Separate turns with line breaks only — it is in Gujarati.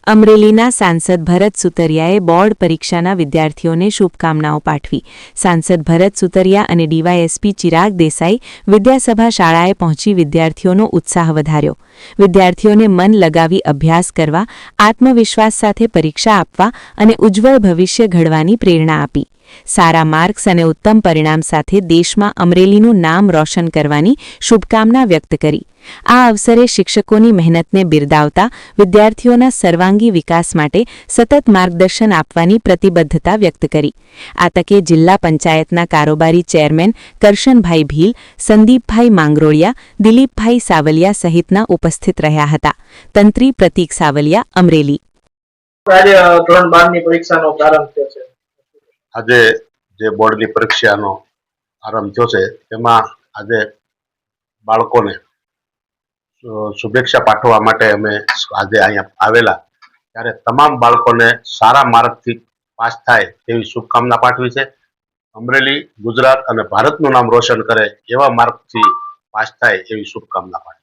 અમરેલીના સાંસદ ભરત સુતરિયાએ બોર્ડ પરીક્ષાના વિદ્યાર્થીઓને શુભકામનાઓ પાઠવી। સાંસદ ભરત સુતરિયા અને ડીવાયએસપી ચિરાગ દેસાઈ વિદ્યાસભા શાળાએ પહોંચી વિદ્યાર્થીઓનો ઉત્સાહ વધાર્યો। વિદ્યાર્થીઓને મન લગાવી અભ્યાસ કરવા, આત્મવિશ્વાસ સાથે પરીક્ષા આપવા અને ઉજ્જવળ ભવિષ્ય ઘડવાની પ્રેરણા આપી। સારા માર્ક્સ અને ઉત્તમ પરિણામ સાથે દેશમાં અમરેલીનું નામ રોશન કરવાની શુભકામના વ્યક્ત કરી। આ અવસરે શિક્ષકોની મહેનતને બિરદાવતા વિદ્યાર્થીઓના સર્વાંગી વિકાસ માટે સતત માર્ગદર્શન આપવાની પ્રતિબદ્ધતા વ્યક્ત કરી। આ તકે જિલ્લા પંચાયતના કારોબારી ચેરમેન કરશનભાઈ ભીલ, સંદીપભાઈ માંગરોળિયા, દિલીપભાઈ સાવલિયા સહિતના ઉપસ્થિત રહ્યા હતા। તંત્રી પ્રતીક સાવલિયા, અમરેલી।
આજે ધોરણ 12 ની પરીક્ષાનો પ્રારંભ થયો છે।
આજે જે બોર્ડની પરીક્ષાનો આરંભ થયો છે તેમાં આજે બાળકોને શુભેચ્છા પાઠવવા માટે અમે આજે અહીંયા આવેલા, ત્યારે તમામ બાળકોને સારા માર્કથી પાસ થાય તેવી શુભકામના પાઠવી છે। અમરેલી ગુજરાત અને ભારતનું નામ રોશન કરે એવા માર્કથી પાસ થાય એવી શુભકામના પાઠવી।